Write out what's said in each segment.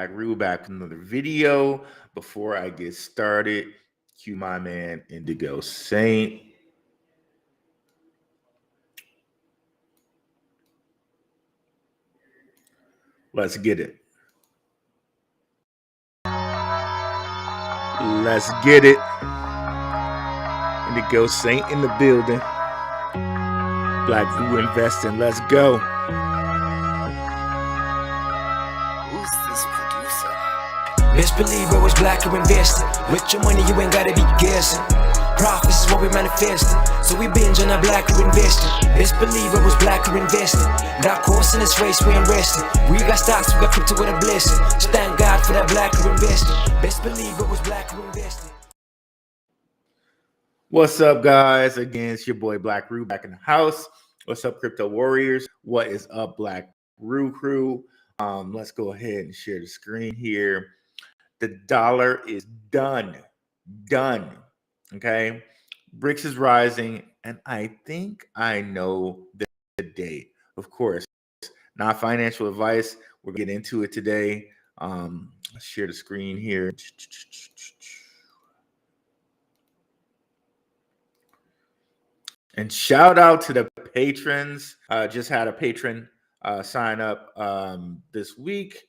Rue back with another video. Before I get started, cue my man Indigo Saint. Let's get it. Let's get it. Indigo Saint in the building. Black Rue investing. Let's go. Who's this producer? Best believe I was black or invested. With your money, you ain't gotta be guessing. Profits is what we manifested. So we binge on our black or invested. Best believe I was black or invested. Got course in this race, we ain't resting. We got stocks, we got crypto with a blessing. So thank God for that black or invested. Best believe I was black or invested. What's up, guys? Again, it's your boy Black Rue back in the house. What's up, crypto warriors? What is up, Black Rue crew? Let's go ahead and share the screen here. The dollar is done. Okay, BRICS is rising, and I think I know the date. Of course, not financial advice. We'll get into it today. Let's share the screen here. And shout out to the patrons. Just had a patron sign up this week.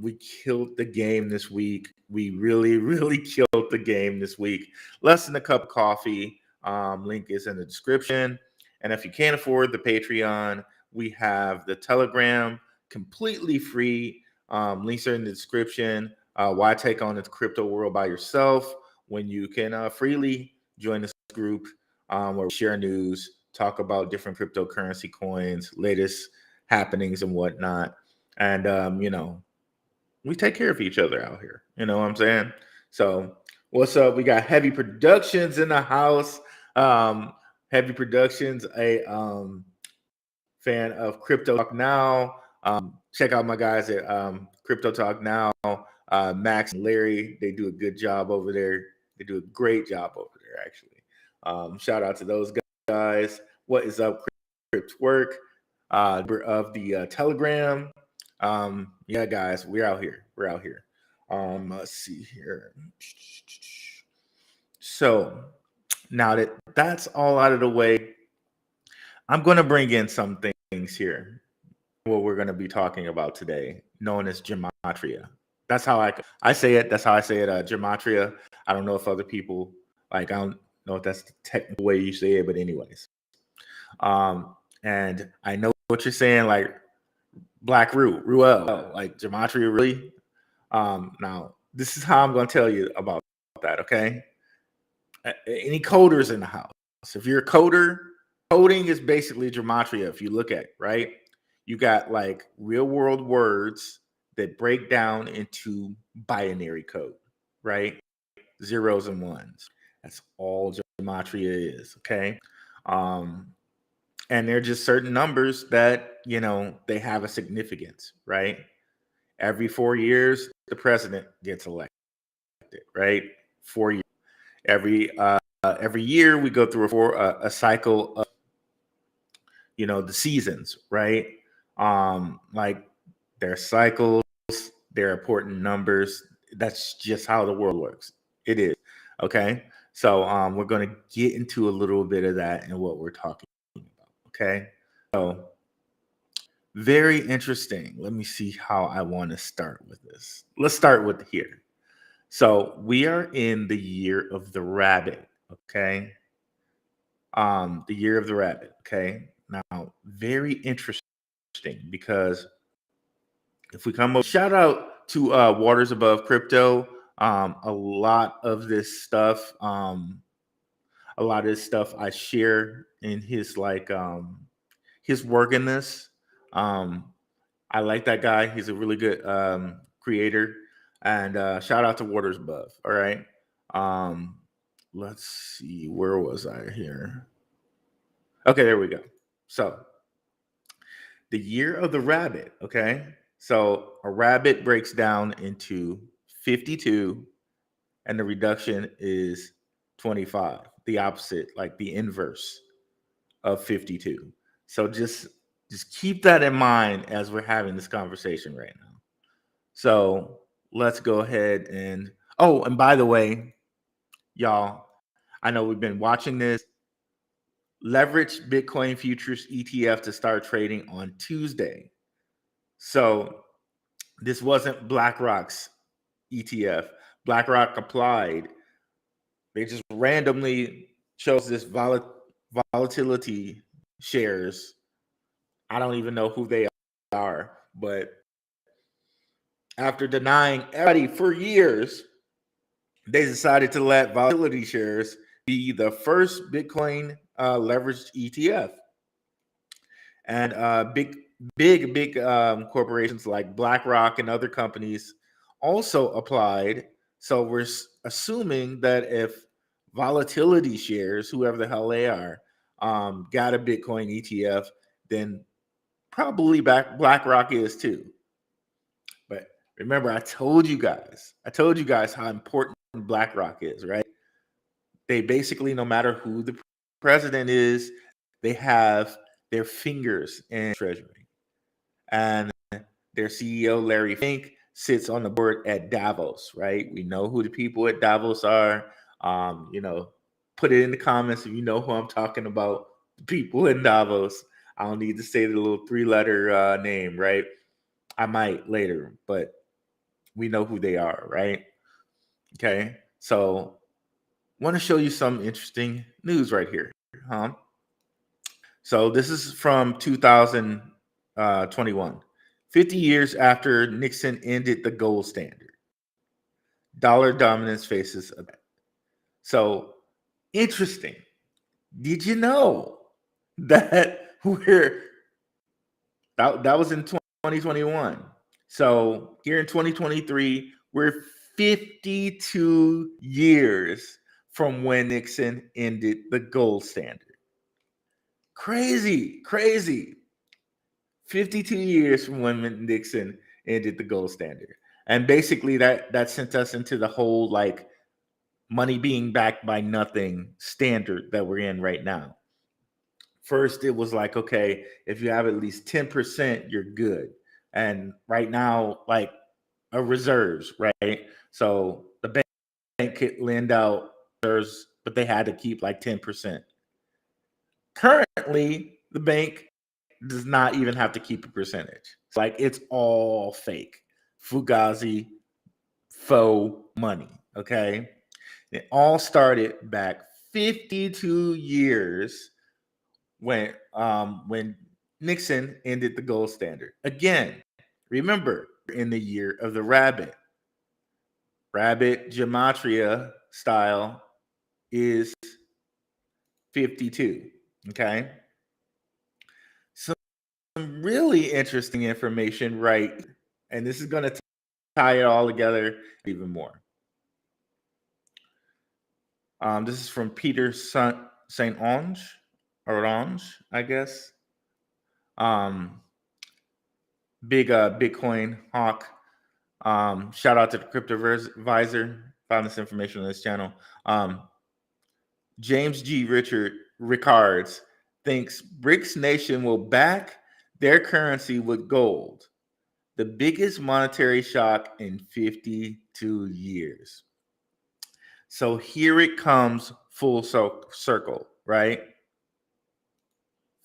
We killed the game this week. We really killed the game this week. Less than a cup of coffee. Link is in the description. And if you can't afford the Patreon, we have the Telegram completely free. Links are in the description. Why take on the crypto world by yourself when you can freely join this group where we share news, talk about different cryptocurrency coins, latest happenings and whatnot. And, we take care of each other out here. You know what I'm saying? So what's up? We got Heavy Productions in the house. Heavy Productions, a fan of Crypto Talk Now. Check out my guys at Crypto Talk Now. Max and Larry, they do a good job over there. They do a great job over there, actually. Shout out to those guys. What is up, Crypt Work? Of the Telegram. Yeah, guys, we're out here. Let's see here. So now that that's all out of the way, I'm going to bring in some things here. What we're going to be talking about today, known as Gematria. That's how I say it. That's how I say it. Gematria. I don't know if other people I don't know if that's the technical way you say it, but anyways. And I know what you're saying, like Black Ruel, like Gematria, really. Now, this is how I'm going to tell you about that, okay? Any coders in the house? If you're a coder, coding is basically Gematria. If you look at it, right? You got like real world words that break down into binary code, right? Zeros and ones. That's all Gematria is, okay? And they're just certain numbers that, they have a significance, right? Every 4 years, the president gets elected, right? 4 years. Every year, we go through a cycle of, the seasons, right? Like their cycles, their important numbers. That's just how the world works. It is, okay? So we're going to get into a little bit of that and what we're talking about, okay? So very interesting. Let me see how I want to start with this. Let's start with here. So we are in the year of the rabbit, okay? The year of the rabbit, okay? Now, very interesting because if we come up, shout out to Waters Above Crypto. A lot of this stuff I share in his his work in this. I like that guy. He's a really good creator. And shout out to Waters Above. All right. Let's see. Where was I here? Okay, there we go. So the year of the rabbit. Okay. So a rabbit breaks down into 52 and the reduction is 25. The opposite, like the inverse of 52. So just keep that in mind as we're having this conversation right now. So let's go ahead and and by the way, y'all, I know we've been watching this leveraged Bitcoin futures ETF to start trading on Tuesday. So this wasn't BlackRock's ETF. BlackRock applied. They just randomly chose this volatility shares. I don't even know who they are, but after denying everybody for years, they decided to let volatility shares be the first Bitcoin leveraged ETF. And big corporations like BlackRock and other companies also applied. So we're assuming that if volatility shares, whoever the hell they are, got a Bitcoin ETF, then probably BlackRock is too. But remember, I told you guys how important BlackRock is, right? They basically, no matter who the president is, they have their fingers in Treasury. And their CEO, Larry Fink, sits on the board at Davos, right? We know who the people at Davos are. Put it in the comments if you know who I'm talking about. The people in Davos. I don't need to say the little 3-letter name, right? I might later, but we know who they are, right? Okay. So want to show you some interesting news right here. So this is from 2021, 50 years after Nixon ended the gold standard. Dollar dominance faces a threat. So interesting. Did you know that that was in 2021? So here in 2023, we're 52 years from when Nixon ended the gold standard. Crazy. 52 years from when Nixon ended the gold standard. And basically that sent us into the whole like money being backed by nothing standard that we're in right now. First, it was like, okay, if you have at least 10%, you're good. And right now, like a reserves, right? So the bank could lend out reserves, but they had to keep like 10%. Currently, the bank does not even have to keep a percentage. Like it's all fake. Fugazi, faux money. Okay. It all started back 52 years when Nixon ended the gold standard. Again, remember, in the year of the rabbit. Rabbit Gematria style is 52. Okay. Some really interesting information, right? And this is going to tie it all together even more. This is from Peter Saint Onge, I guess. Big Bitcoin hawk. Shout out to the Crypto Advisor. Found this information on this channel. James G. Rickards thinks BRICS nation will back their currency with gold. The biggest monetary shock in 52 years. So here it comes full circle, right?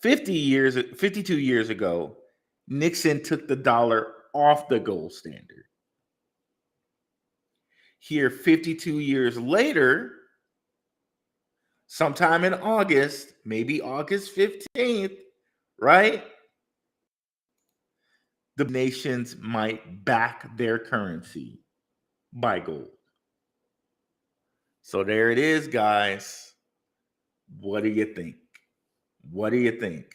52 years ago, Nixon took the dollar off the gold standard. Here, 52 years later, sometime in August, maybe August 15th, right? The nations might back their currency by gold. So there it is, guys. What do you think? What do you think?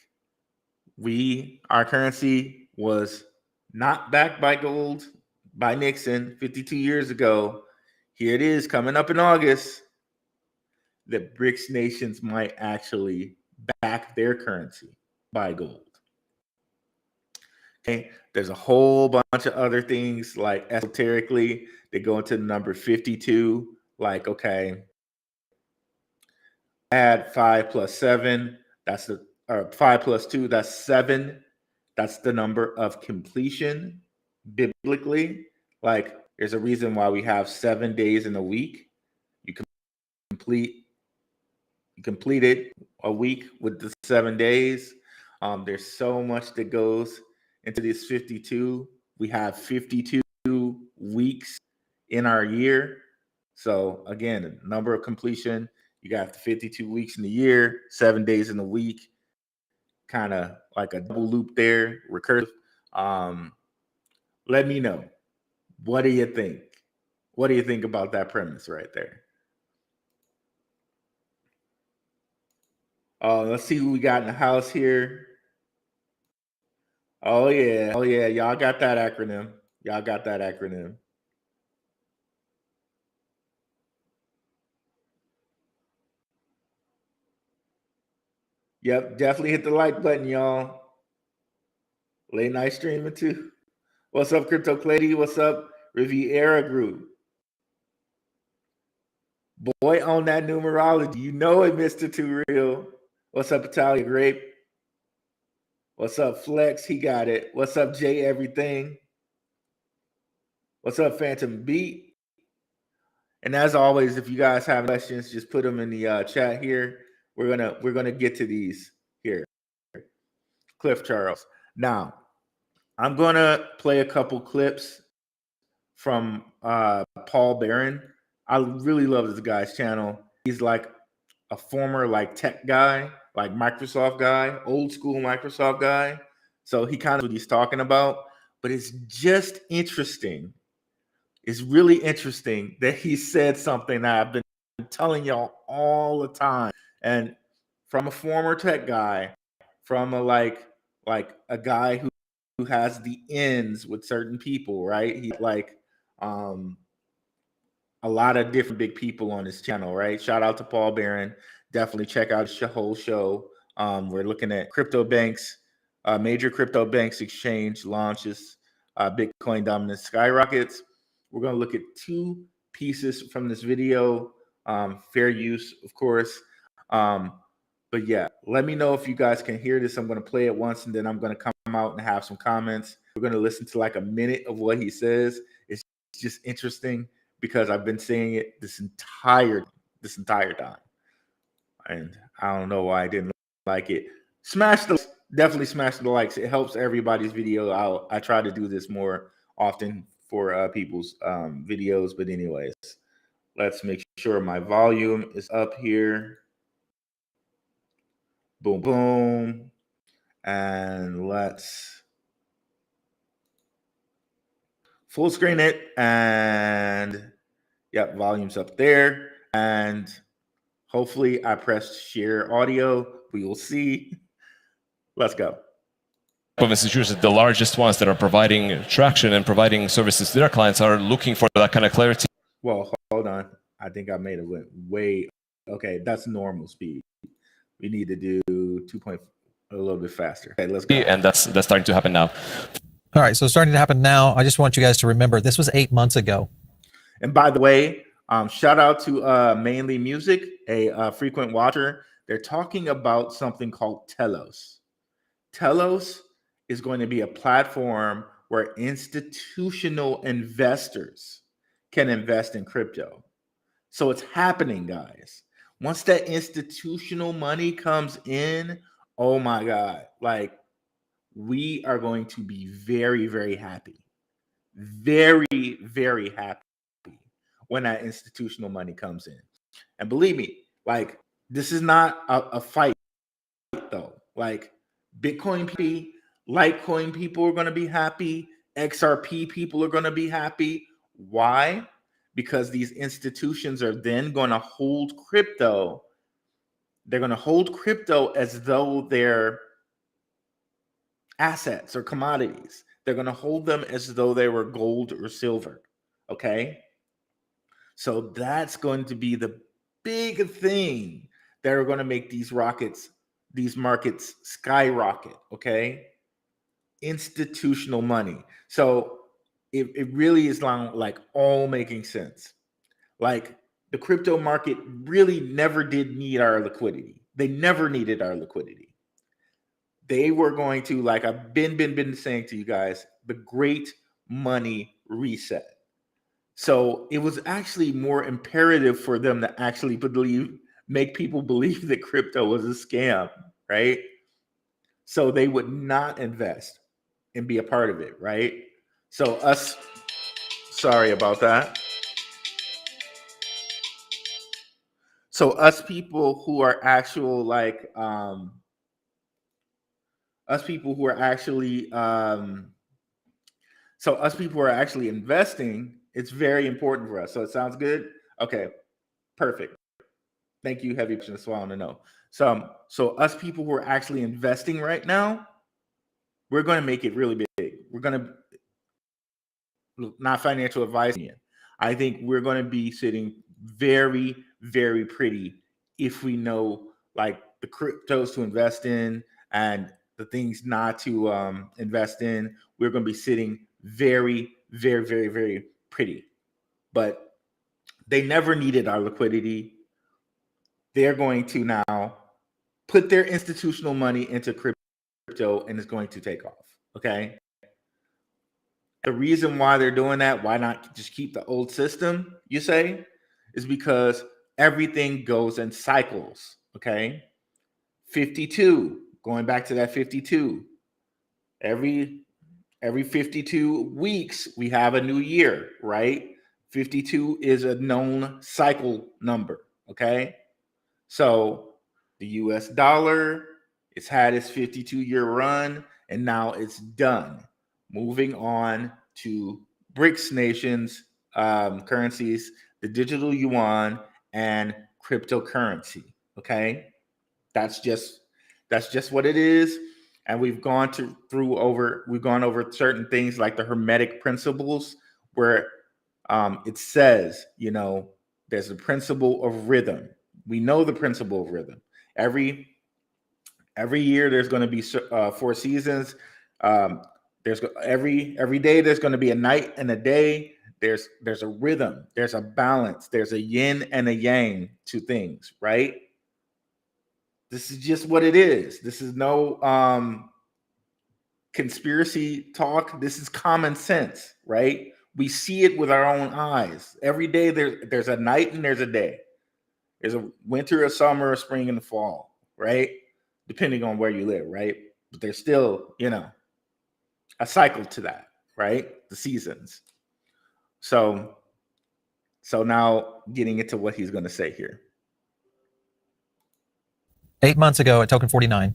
Our currency was not backed by gold by Nixon 52 years ago. Here it is coming up in August. The BRICS nations might actually back their currency by gold. Okay, there's a whole bunch of other things like esoterically, they go into the number 52, like, okay, add 5 plus 7, that's the or 5 plus 2, that's 7. That's the number of completion biblically. Like, there's a reason why we have 7 days in a week. You completed a week with the 7 days. There's so much that goes into this 52. We have 52 weeks in our year. So again, number of completion, you got the 52 weeks in the year, 7 days in the week, kind of like a double loop there, recursive. Let me know. What do you think? What do you think about that premise right there? Let's see who we got in the house here. Oh yeah. Y'all got that acronym. Yep, definitely hit the like button, y'all. Late night streaming too. What's up, Crypto Clady? What's up, Riviera Group? Boy, on that numerology. You know it, Mr. Too Real. What's up, Italia Grape? What's up, Flex? He got it. What's up, Jay Everything? What's up, Phantom Beat? And as always, if you guys have questions, just put them in the chat here. We're gonna get to these here. Cliff Charles. Now, I'm gonna play a couple clips from Paul Barron. I really love this guy's channel. He's like a former like tech guy, like Microsoft guy, old school Microsoft guy. So he kind of what he's talking about, but it's just interesting. It's really interesting that he said something that I've been telling y'all all the time. And from a former tech guy, from a like a guy who has the ends with certain people, right? He like a lot of different big people on his channel, right? Shout out to Paul Barron. Definitely check out his whole show. We're looking at crypto banks, major crypto banks exchange launches, Bitcoin dominance skyrockets. We're going to look at two pieces from this video. Fair use, of course. But yeah, let me know if you guys can hear this. I'm going to play it once, and then I'm going to come out and have some comments. We're going to listen to like a minute of what he says. It's just interesting because I've been saying it this entire time, and I don't know why I didn't like it. Definitely smash the likes. It helps everybody's video out. I try to do this more often for people's videos, but anyways, let's make sure my volume is up here. Boom, boom, and let's full screen it, and yep, volume's up there, and hopefully I pressed share audio. We will see. Let's go. Of institutions, the largest ones that are providing traction and providing services to their clients are looking for that kind of clarity. Well, hold on. I think I made it way. Okay, that's normal speed. We need to do 2. A little bit faster. Okay, let's go. And that's starting to happen now. All right, so starting to happen now. I just want you guys to remember this was 8 months ago. And by the way, shout out to Mainly Music, a frequent watcher. They're talking about something called Telos. Telos is going to be a platform where institutional investors can invest in crypto. So it's happening, guys. Once that institutional money comes in, oh my God, like we are going to be very, very happy. Very, very happy when that institutional money comes in. And believe me, like this is not a fight though. Like Bitcoin people, Litecoin people are going to be happy. XRP people are going to be happy. Why? Because these institutions are then going to hold crypto. They're going to hold crypto as though they're assets or commodities. They're going to hold them as though they were gold or silver. Okay? So that's going to be the big thing that are going to make these markets skyrocket. Okay? Institutional money. So it really is like all making sense. Like the crypto market really never did need our liquidity. They never needed our liquidity. They were going to, like I've been saying to you guys, the great money reset. So it was actually more imperative for them to actually make people believe that crypto was a scam, right? So they would not invest and be a part of it, right? So sorry about that. So us people who are actual like us people who are actually so us people who are actually investing, it's very important for us. So it sounds good. Okay, perfect. Thank you, heavy. That's what I want to know. So us people who are actually investing right now, we're going to make it really big. We're going to not financial advice. I think we're going to be sitting very, very pretty if we know like the cryptos to invest in and the things not to invest in. We're going to be sitting very, very, very, very pretty. But they never needed our liquidity. They're going to now put their institutional money into crypto and it's going to take off. Okay. The reason why they're doing that, why not just keep the old system, you say, is because everything goes in cycles. Okay. 52, going back to that 52. Every 52 weeks, we have a new year, right? 52 is a known cycle number. Okay. So the US dollar, it's had its 52-year run and now it's done. Moving on to BRICS nations currencies, the digital yuan and cryptocurrency. Okay, that's just what it is. And we've gone over certain things like the Hermetic principles, where it says, there's a principle of rhythm. We know the principle of rhythm. Every year there's going to be 4 seasons. There's every day there's going to be a night and a day. There's a rhythm. There's a balance. There's a yin and a yang to things, right? This is just what it is. This is no conspiracy talk. This is common sense, right? We see it with our own eyes. Every day there's a night and there's a day. There's a winter, a summer, a spring, and a fall, right? Depending on where you live, right? But there's still, a cycle to that, right? The seasons. So now getting into what he's going to say here. 8 months ago at token 49,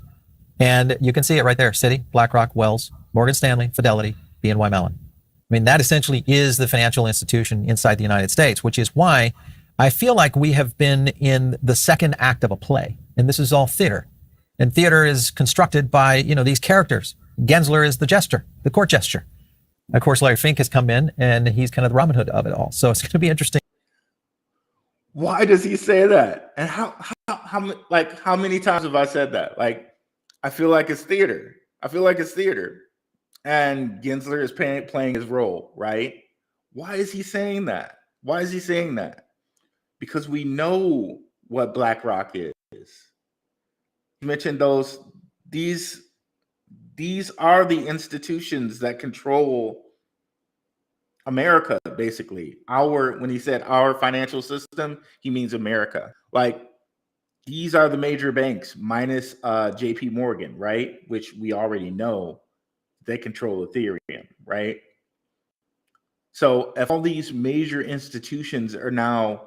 and you can see it right there: Citi, BlackRock, Wells, Morgan Stanley, Fidelity, BNY Mellon. I mean, that essentially is the financial institution inside the United States, which is why I feel like we have been in the second act of a play, and this is all theater. And theater is constructed by, these characters. Gensler is the jester, the court jester. Of course, Larry Fink has come in, and he's kind of the Robin Hood of it all. So it's going to be interesting. Why does he say that? And how many times have I said that? Like, I feel like it's theater. And Gensler is playing his role, right? Why is he saying that? Because we know what BlackRock is. You mentioned these are the institutions that control America, basically. When he said our financial system, he means America. Like, these are the major banks minus JP Morgan, right? Which we already know they control Ethereum, right? So if all these major institutions are now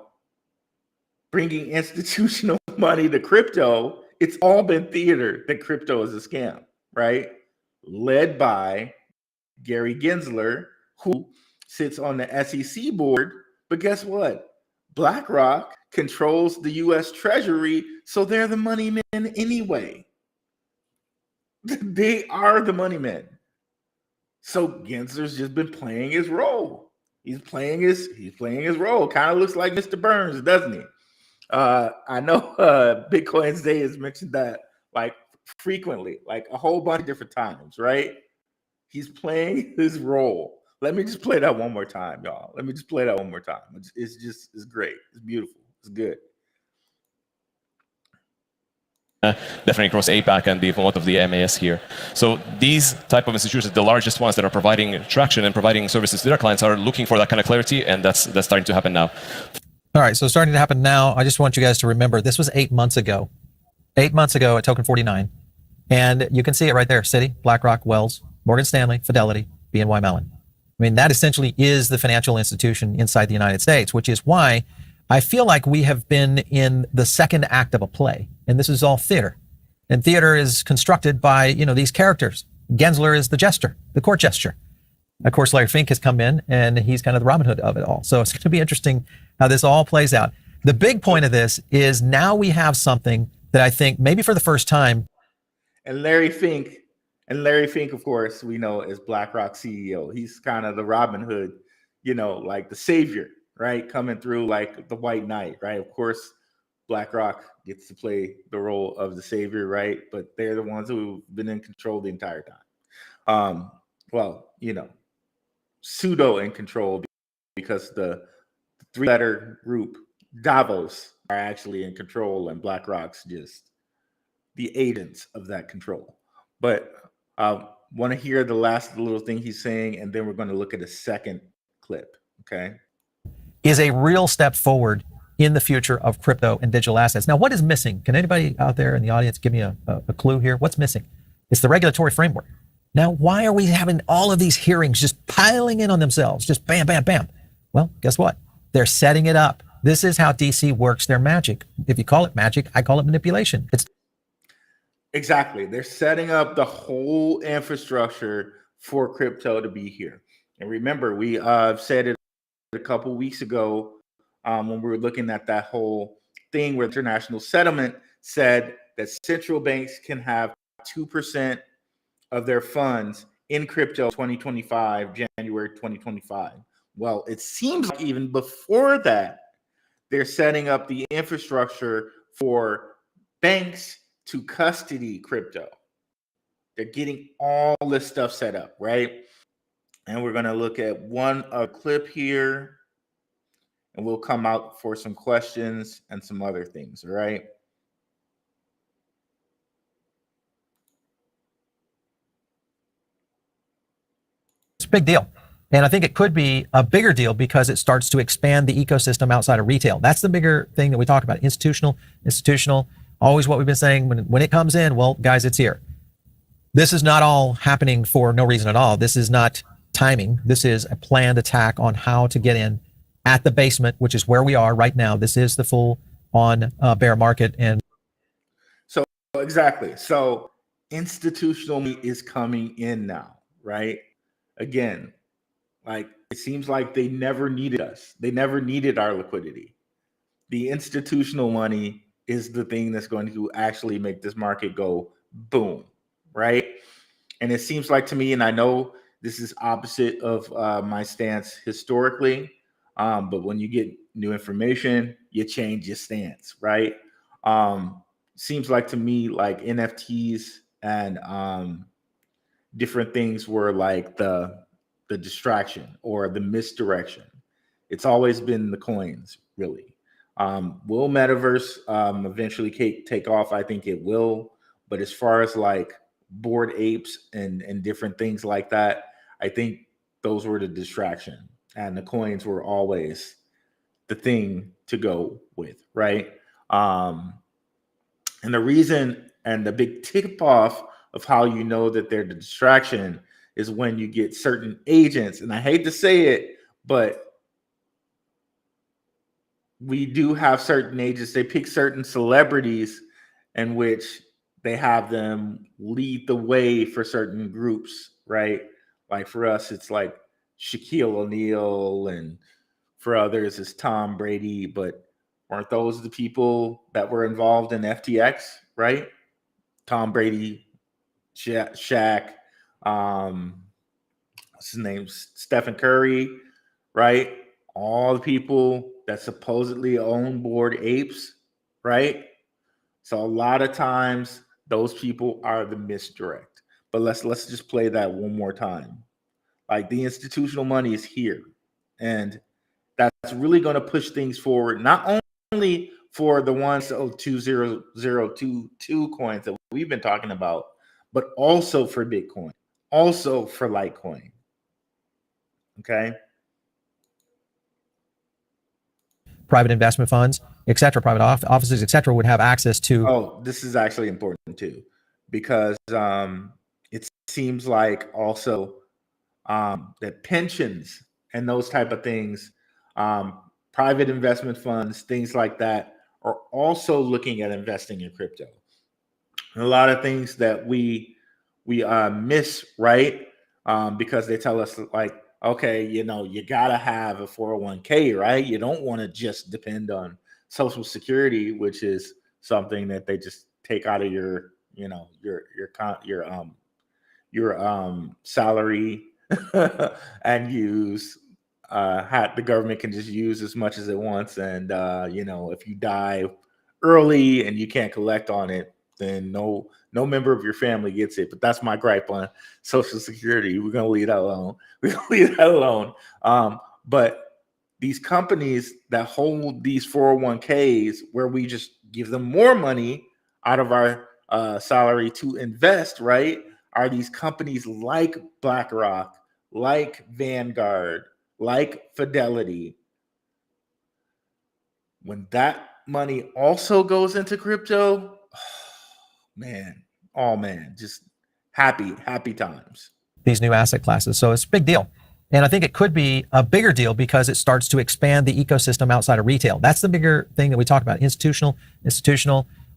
bringing institutional money to crypto, it's all been theater that crypto is a scam, right? Led by Gary Gensler, who sits on the SEC board. But guess what? BlackRock controls the US Treasury, so they're the money men anyway. They are the money men. So Gensler's just been playing his role. He's playing his role. Kind of looks like Mr. Burns, doesn't he? I know Bitcoin's Day has mentioned that like frequently, like a whole bunch of different times, right? He's playing his role. Let me just play that one more time, y'all. It's great. It's beautiful. It's good. definitely across APAC and even lot of the MAS here. So these type of institutions, the largest ones that are providing traction and providing services to their clients, are looking for that kind of clarity, and that's starting to happen now. All right, so starting to happen now. I just want you guys to remember this was 8 months ago. 8 months ago at token 49. And you can see it right there. Citi, BlackRock, Wells, Morgan Stanley, Fidelity, BNY Mellon. I mean, that essentially is the financial institution inside the United States, which is why I feel like we have been in the second act of a play. And this is all theater. And theater is constructed by, you know, these characters. Gensler is the jester, the court gesture. Of course, Larry Fink has come in, and he's kind of the Robin Hood of it all. So it's going to be interesting how this all plays out. The big point of this is now we have something that I think maybe for the first time. And Larry Fink, of course, we know as BlackRock CEO. He's kind of the Robin Hood, you know, like the savior, right? Coming through like the White Knight, right? Of course, BlackRock gets to play the role of the savior, right? But they're the ones who've been in control the entire time. Well, you know, pseudo in control because the three-letter group Davos are actually in control, and BlackRock's just the agents of that control. But want to hear the last little thing he's saying, and then we're going to look at a second clip. Okay, is a real step forward in the future of crypto and digital assets. Now, what is missing? Can anybody out there in the audience give me a clue here? What's missing? It's the regulatory framework. Now, why are we having all of these hearings just piling in on themselves? Just bam, bam, bam. Well, guess what? They're setting it up. This is how DC works their magic. If you call it magic, I call it manipulation. It's exactly. They're setting up the whole infrastructure for crypto to be here. And remember, we said it a couple weeks ago when we were looking at that whole thing where international settlement said that central banks can have 2% of their funds in crypto 2025, January 2025. Well, it seems like even before that, they're setting up the infrastructure for banks to custody crypto. They're getting all this stuff set up, right? And we're going to look at one clip here, and we'll come out for some questions and some other things, all right? a big deal. And I think it could be a bigger deal because it starts to expand the ecosystem outside of retail. That's the bigger thing that we talk about. Institutional, always what we've been saying. When it comes in, well, guys, it's here. This is not all happening for no reason at all. This is not timing. This is a planned attack on how to get in at the basement, which is where we are right now. This is the full on bear market. And so exactly. So institutional is coming in now, right? Again, like it seems like they never needed us. They never needed our liquidity. The institutional money is the thing that's going to actually make this market go boom, right? And it seems like to me, and I know this is opposite of my stance historically, but when you get new information, you change your stance, right? Seems like to me like NFTs and different things were like the distraction or the misdirection. It's always been the coins, really. Will metaverse eventually take off? I think it will. But as far as like Bored Apes and different things like that, I think those were the distraction, and the coins were always the thing to go with, right? And the reason and the big tip off of how you know that they're the distraction is when you get certain agents, and I hate to say it, but we do have certain agents. They pick certain celebrities in which they have them lead the way for certain groups, right? Like for us, it's like Shaquille O'Neal, and for others, it's Tom Brady. But weren't those the people that were involved in FTX, right? Tom Brady, Shaq, what's his name? Stephen Curry, right? All the people that supposedly own Bored Apes, right? So a lot of times those people are the misdirect. But let's just play that one more time. Like the institutional money is here, and that's really going to push things forward, not only for the 1200022 coins that we've been talking about, but also for Bitcoin, also for Litecoin. Okay. Private investment funds, etc., private offices, etc., would have access to. Oh, this is actually important too, because it seems like also that pensions and those type of things, private investment funds, things like that, are also looking at investing in crypto. And a lot of things that we miss, right? Because they tell us like, okay, you know, you gotta have a 401k, right? You don't want to just depend on Social Security, which is something that they just take out of your, you know, your salary and use. The government can just use as much as it wants, and you know, if you die early and you can't collect on it, then no member of your family gets it. But that's my gripe on Social Security. We're gonna leave that alone. We're gonna leave that alone. But these companies that hold these 401ks, where we just give them more money out of our salary to invest, right? Are these companies like BlackRock, like Vanguard, like Fidelity. When that money also goes into crypto, man, oh man, just happy times. These new asset classes. So it's a big deal. And I think it could be a bigger deal because it starts to expand the ecosystem outside of retail. That's the bigger thing that we talk about. Institutional,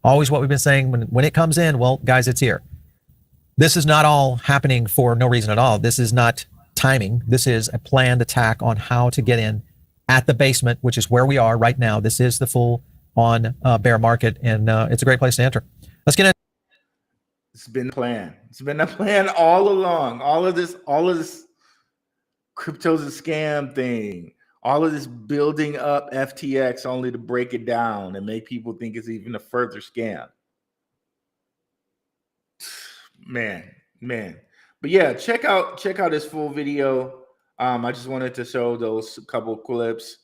always what we've been saying. When it comes in, well, guys, it's here. This is not all happening for no reason at all. This is not timing. This is a planned attack on how to get in at the basement, which is where we are right now. This is the full on bear market, and it's a great place to enter. Let's get in. It's been a plan. It's been a plan all along. All of this crypto's a scam thing. All of this building up FTX only to break it down and make people think it's even a further scam. Man. But yeah, check out this full video. I just wanted to show those couple clips.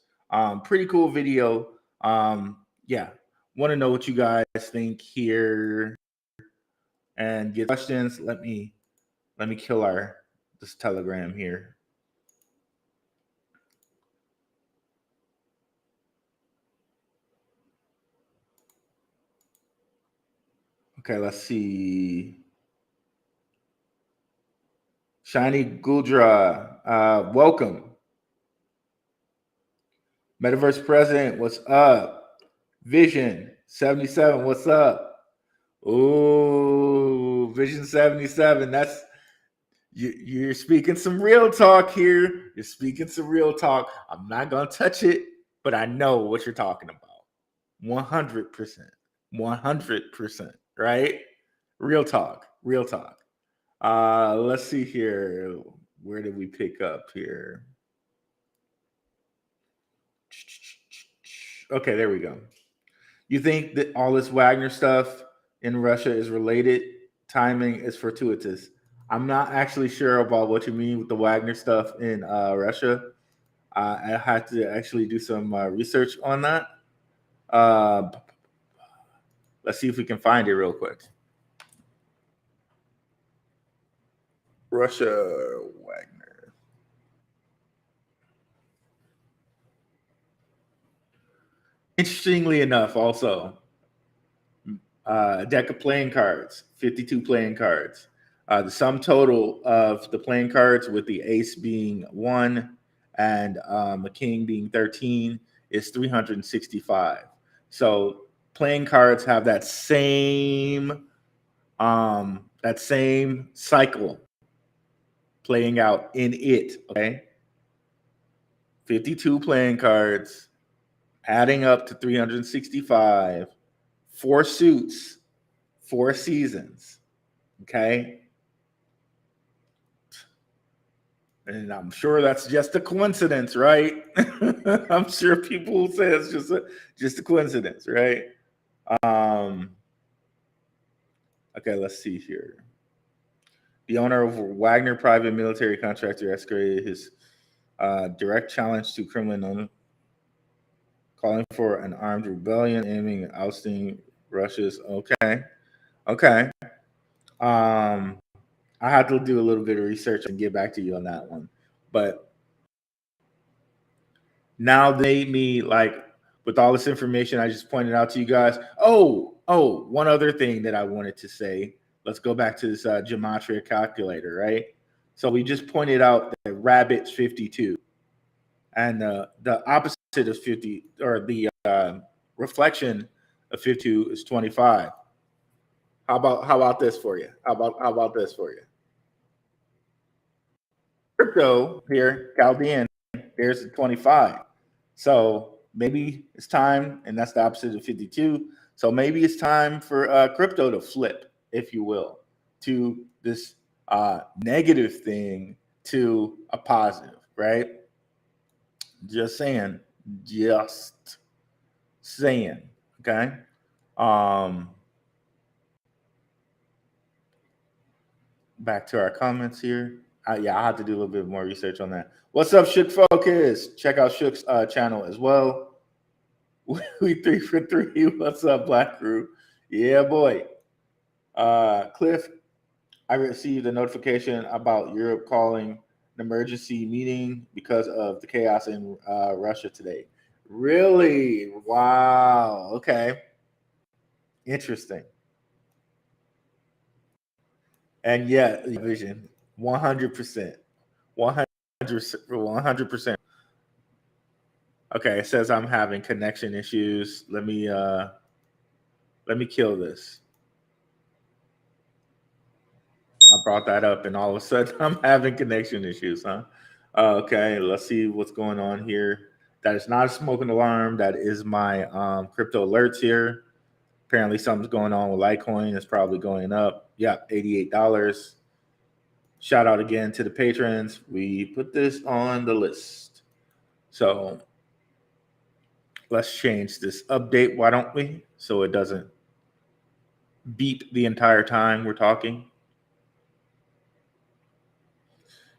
Pretty cool video. Yeah, want to know what you guys think here and get questions. Let me kill this Telegram here. Okay, let's see. Shiny Guldra, welcome. Metaverse President, what's up? Vision 77, what's up? Ooh, Vision 77. That's you're speaking some real talk here. You're speaking some real talk. I'm not gonna touch it, but I know what you're talking about. 100%. 100%. Right? Real talk. Let's see here. Where did we pick up here? Okay, there we go. You think that all this Wagner stuff in Russia is related? Timing is fortuitous. I'm not actually sure about what you mean with the Wagner stuff in Russia. I had to actually do some research on that. Let's see if we can find it real quick. Russia Wagner. Interestingly enough, also, a deck of playing cards, 52 playing cards. The sum total of the playing cards, with the ace being 1 and the king being 13, is 365. So playing cards have that same cycle playing out in it. Okay, 52 playing cards, adding up to 365. 4 suits, 4 seasons. Okay. And I'm sure that's just a coincidence, right? I'm sure people will say it's just a coincidence, right? Okay, let's see here. The owner of Wagner Private Military Contractor escalated his direct challenge to Kremlin calling for an armed rebellion aiming at ousting Russia's. Okay. I had to do a little bit of research and get back to you on that one. But now they me like with all this information I just pointed out to you guys. Oh, one other thing that I wanted to say. Let's go back to this Gematria calculator, right? So we just pointed out that rabbit's 52, and the opposite of 50, or the reflection of 52 is 25. How about this for you? How about this for you? Crypto here, Chaldean, there's the 25. So maybe it's time, and that's the opposite of 52. So maybe it's time for crypto to flip, if you will, to this negative thing to a positive, right? Just saying. Okay. Back to our comments here. Yeah, I have to do a little bit more research on that. What's up, Shook Focus? Check out Shook's channel as well. We 3 for 3. What's up, Black Crew? Yeah, boy. Cliff, I received a notification about Europe calling an emergency meeting because of the chaos in Russia today. Really? Wow. Okay. Interesting. And yeah, vision, 100%. 100%. Okay, it says I'm having connection issues. Let me kill this. I brought that up, and all of a sudden I'm having connection issues, huh? Okay, let's see what's going on here. That is not a smoking alarm. That is my crypto alerts here. Apparently something's going on with Litecoin. It's probably going up. Yeah, $88. Shout out again to the patrons. We put this on the list. So let's change this update, why don't we? So it doesn't beep the entire time we're talking.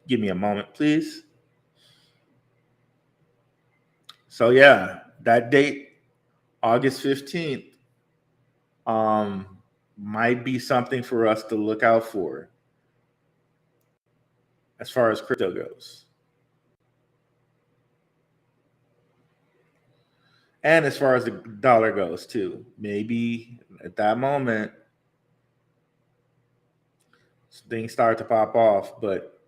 Give me a moment, please. So yeah, that date, August 15th, might be something for us to look out for as far as crypto goes. And as far as the dollar goes too. Maybe at that moment, things start to pop off. But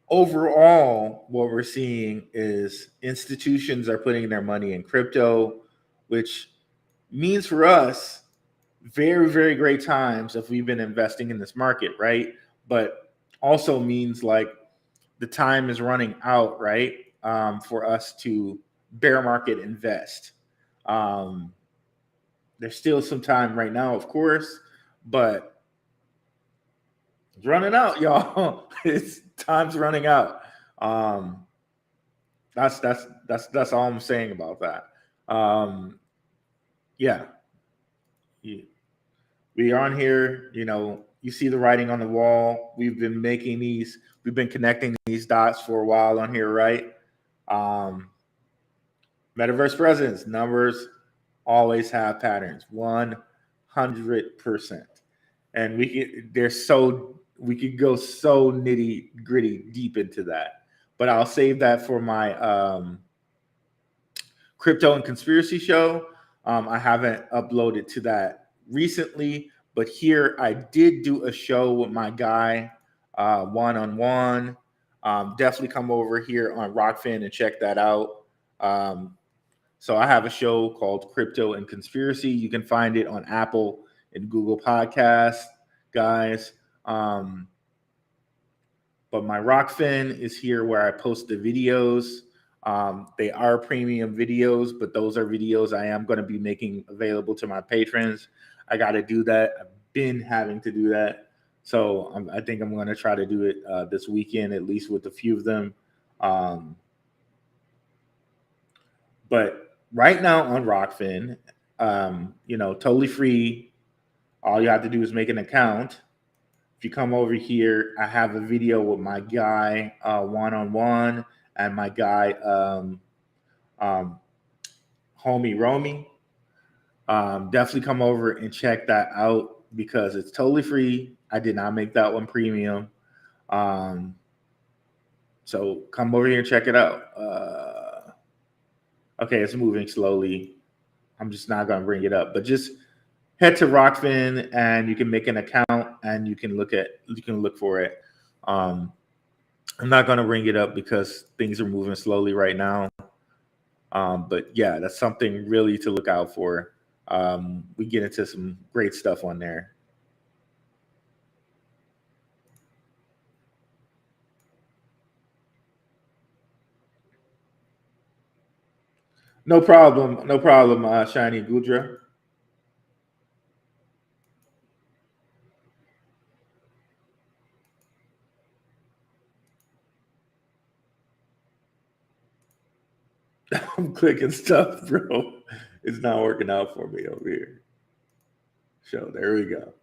overall, what we're seeing is institutions are putting their money in crypto, which means for us, very, very great times if we've been investing in this market, right? But also means like the time is running out, right? For us to bear market invest. There's still some time right now, of course, but it's running out, y'all. It's time's running out. That's all I'm saying about that. Yeah. We are on here, you see the writing on the wall. We've been connecting these dots for a while on here, right? Metaverse presence numbers always have patterns, 100%. And we could go so nitty gritty deep into that, but I'll save that for my crypto and conspiracy show. I haven't uploaded to that recently, but here I did do a show with my guy one-on-one. Definitely come over here on Rokfin and check that out. So I have a show called Crypto and Conspiracy. You can find it on Apple and Google Podcasts, guys. But my Rokfin is here where I post the videos. They are premium videos, but those are videos I am going to be making available to my patrons. I got to do that. I've been having to do that. So I think I'm going to try to do it this weekend, at least with a few of them. But right now on Rokfin, totally free. All you have to do is make an account. If you come over here, I have a video with my guy one-on-one and my guy homie Romy. Definitely come over and check that out because it's totally free. I did not make that one premium. So come over here and check it out. Okay, it's moving slowly. I'm just not going to bring it up, but just head to Rokfin and you can make an account and you can look for it. I'm not going to bring it up because things are moving slowly right now. But yeah, that's something really to look out for. We get into some great stuff on there. No problem, Shiny Gudra. I'm clicking stuff, bro. It's not working out for me over here. So there we go.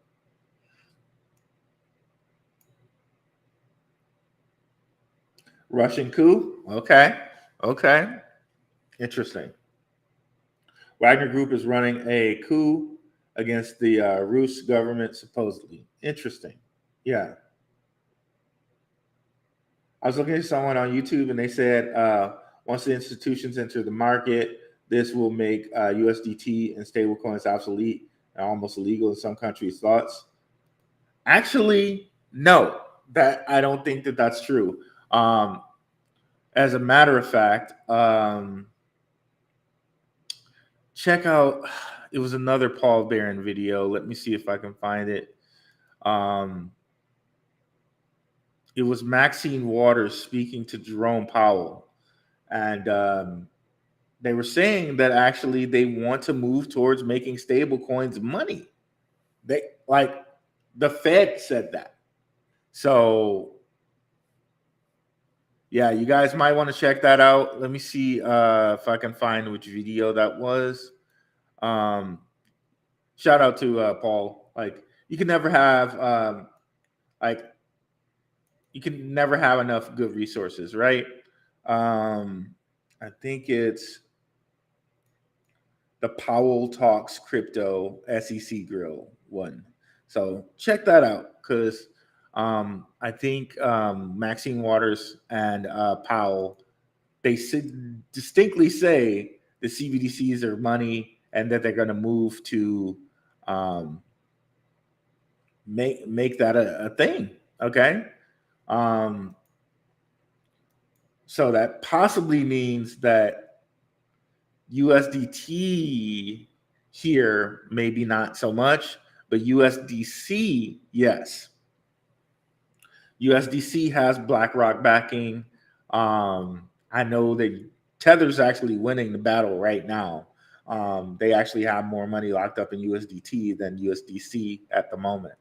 Russian coup. Okay. Interesting. Wagner Group is running a coup against the Rus government, supposedly. Interesting. Yeah. I was looking at someone on YouTube and they said once the institutions enter the market, this will make USDT and stablecoins obsolete and almost illegal in some countries. Thoughts? Actually, no. That I don't think that that's true. As a matter of fact, check out. It was another Paul Barron video. Let me see if I can find it. It was Maxine Waters speaking to Jerome Powell, and they were saying that actually they want to move towards making stable coins money. They like the Fed said that. So yeah, you guys might want to check that out. Let me see if I can find which video that was. Shout out to Paul. Like you can never have enough good resources, right? I think it's the Powell Talks Crypto SEC Grill one. So check that out because I think Maxine Waters and Powell, they distinctly say the CBDCs are money and that they're going to move to make that a thing. Okay. So that possibly means that USDT here, maybe not so much, but USDC, yes. USDC has BlackRock backing. I know that Tether's actually winning the battle right now. They actually have more money locked up in USDT than USDC at the moment.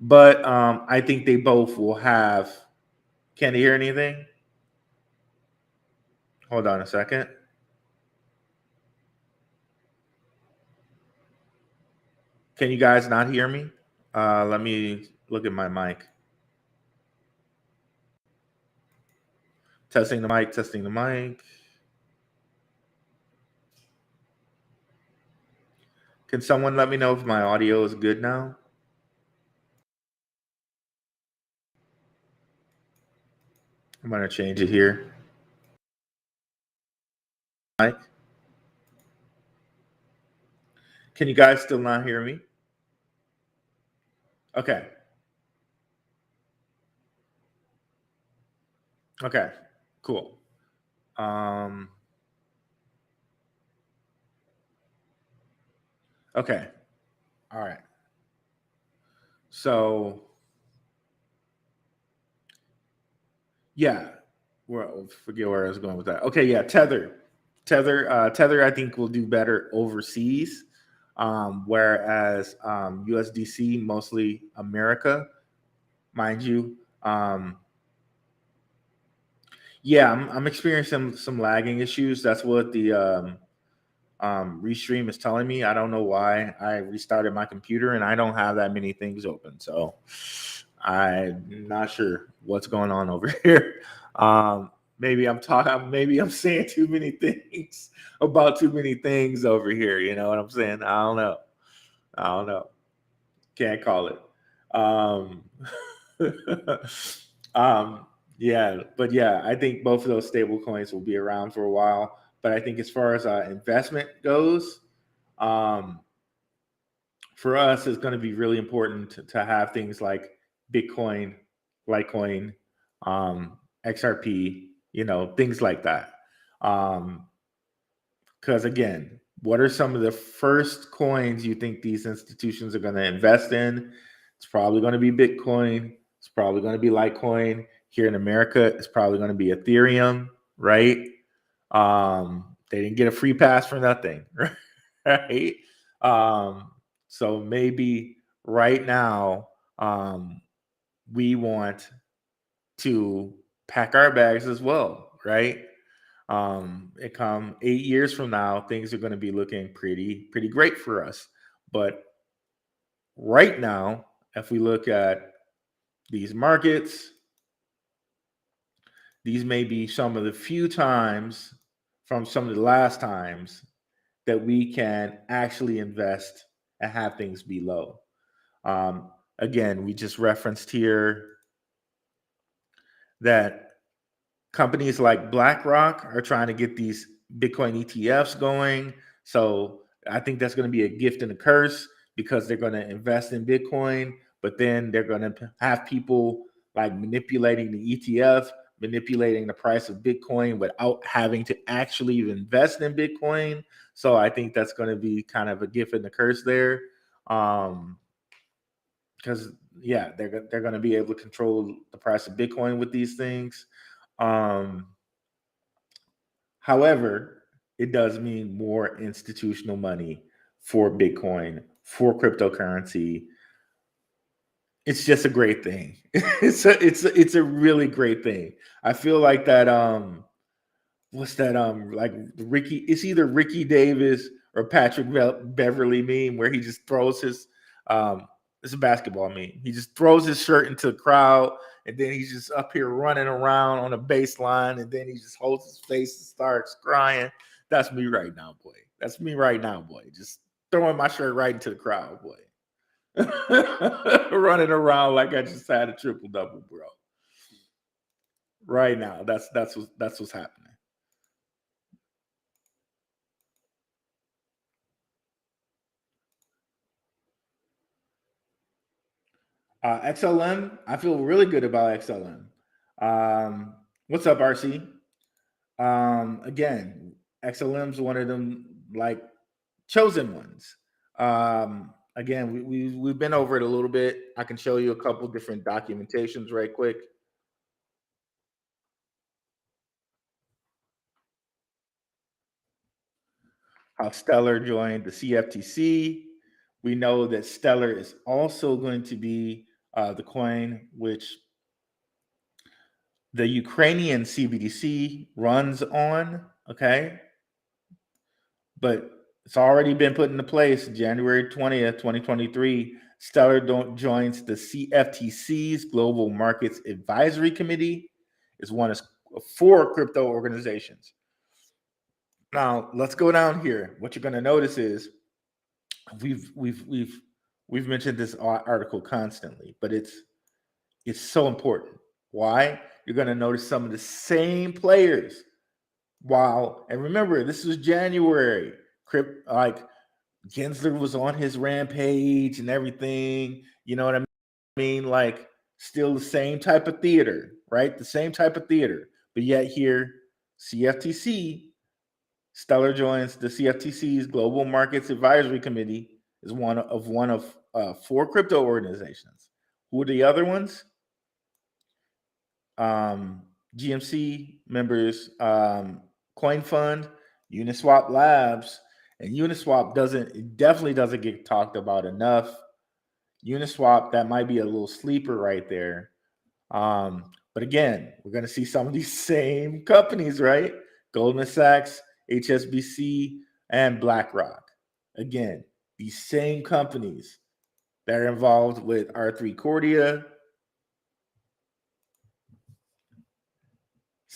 But I think they both will have. Can't you hear anything? Hold on a second. Can you guys not hear me? Let me look at my mic. Testing the mic. Can someone let me know if my audio is good now? I'm going to change it here. Mike? Can you guys still not hear me? Okay. Okay, cool. Okay. All right. So, yeah, forget where I was going with that. Okay, yeah, Tether, I think will do better overseas, whereas USDC mostly America, mind you. Yeah, I'm experiencing some lagging issues. That's what the Restream is telling me. I don't know why. I restarted my computer and I don't have that many things open, so I'm not sure what's going on over here. maybe I'm talking. Maybe I'm saying too many things about too many things over here. You know what I'm saying? I don't know. I don't know. Can't call it. Um, yeah, but yeah, I think both of those stable coins will be around for a while. But I think as far as investment goes, um, for us, it's going to be really important to have things like Bitcoin, Litecoin, XRP, things like that. Because again, what are some of the first coins you think these institutions are going to invest in? It's probably going to be Bitcoin. It's probably going to be Litecoin. Here in America, it's probably going to be Ethereum, right? They didn't get a free pass for nothing, right? So maybe right now, we want to pack our bags as well, right? It come 8 years from now, things are going to be looking pretty great for us. But right now, if we look at these markets, these may be some of the few times from some of the last times that we can actually invest and have things be low. Again, we just referenced here that companies like BlackRock are trying to get these Bitcoin ETFs going. So I think that's going to be a gift and a curse because they're going to invest in Bitcoin, but then they're going to have people like manipulating the ETF, manipulating the price of Bitcoin without having to actually invest in Bitcoin. So I think that's going to be kind of a gift and a curse there. Because yeah, they're going to be able to control the price of Bitcoin with these things. However, it does mean more institutional money for Bitcoin, for cryptocurrency. It's just a great thing. It's a really great thing. I feel like that what's that like Ricky, it's either Ricky Davis or Patrick Beverly meme where he just throws his it's a basketball meme. He just throws his shirt into the crowd and then he's just up here running around on a baseline and then he just holds his face and starts crying. That's me right now, boy. That's me right now, boy. Just throwing my shirt right into the crowd, boy. Running around like I just had a triple double, bro. Right now. That's what's happening. XLM, I feel really good about XLM. What's up, RC? Again, XLM's one of them like chosen ones. Again, we've been over it a little bit. I can show you a couple different documentations right quick. How Stellar joined the CFTC. We know that Stellar is also going to be the coin which the Ukrainian CBDC runs on, okay? But it's already been put into place January 20th, 2023. Stellar joins the CFTC's Global Markets Advisory Committee. It's one of 4 crypto organizations. Now, let's go down here. What you're going to notice is we've mentioned this article constantly, but it's so important. Why? You're going to notice some of the same players. And remember, this was January. Like Gensler was on his rampage and everything. You know what I mean? Like still the same type of theater, right? The same type of theater. But yet here, CFTC, Stellar joins the CFTC's Global Markets Advisory Committee is one of 4 crypto organizations. Who are the other ones? GMC members, Coin Fund, Uniswap Labs, and Uniswap definitely doesn't get talked about enough. Uniswap, that might be a little sleeper right there. But again, we're going to see some of these same companies, right? Goldman Sachs, HSBC, and BlackRock. Again, these same companies that are involved with R3 Cordia,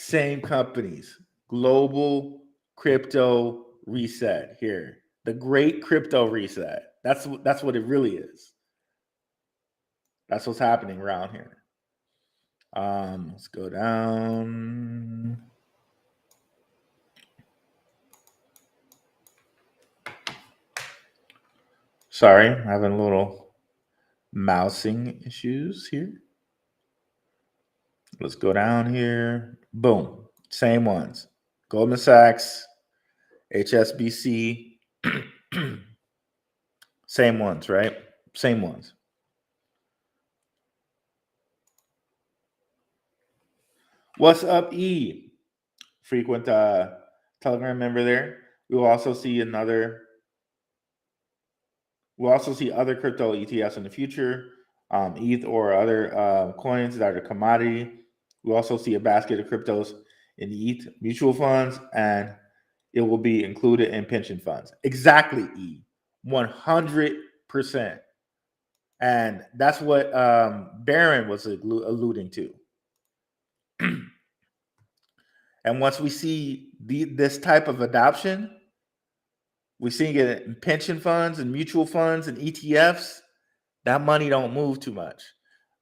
Same companies. Global crypto reset here. The great crypto reset. That's what it really is. That's what's happening around here. Let's go down. Sorry, I'm having a little mousing issues here. Let's go down here. Boom. Same ones. Goldman Sachs, HSBC. Same ones, right? Same ones. What's up, E? Frequent Telegram member there. We'll also see other crypto ETFs in the future, ETH or other coins that are commodity. We'll also see a basket of cryptos in the ETH mutual funds, and it will be included in pension funds. Exactly, E. 100%. And that's what Barron was alluding to. And once we see this type of adoption, we're seeing it in pension funds and mutual funds and ETFs. That money don't move too much.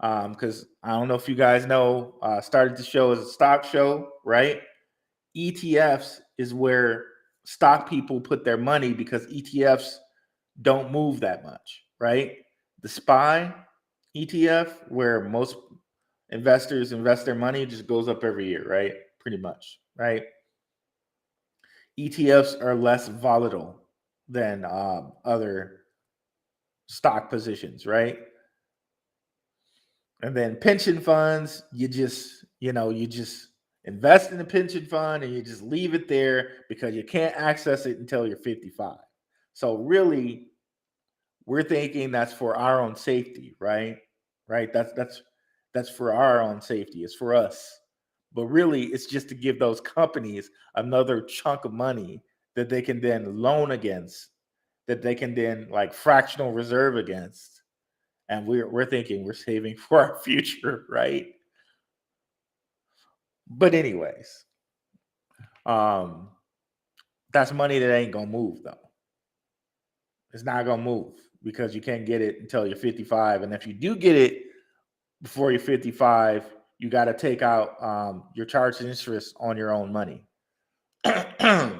Because I don't know if you guys know, started the show as a stock show, right? ETFs is where stock people put their money because ETFs don't move that much, right? The SPY ETF, where most investors invest their money, just goes up every year, right? Pretty much, right? ETFs are less volatile than other stock positions, right? And then pension funds, you just invest in a pension fund and you just leave it there because you can't access it until you're 55. So really, we're thinking that's for our own safety, right? Right? That's for our own safety. It's for us. But really, it's just to give those companies another chunk of money that they can then loan against, that they can then like fractional reserve against. And we're thinking we're saving for our future, right? But anyways, that's money that ain't gonna move though. It's not gonna move because you can't get it until you're 55. And if you do get it before you're 55, you got to take out your charged interest on your own money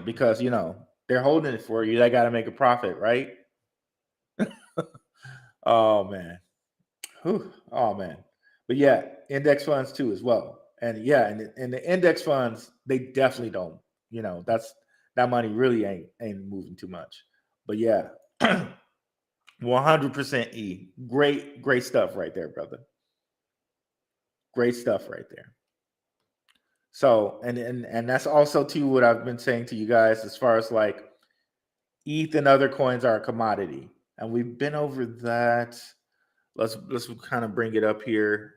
because they're holding it for you. They got to make a profit, right? Oh man. Whew. Oh man. But yeah, index funds too as well. And yeah, and the index funds, they definitely don't. That money really ain't moving too much. But yeah, 100% E. Great stuff right there, brother. Great stuff right there. So, and that's also too what I've been saying to you guys as far as like ETH and other coins are a commodity. And we've been over that. Let's kind of bring it up here.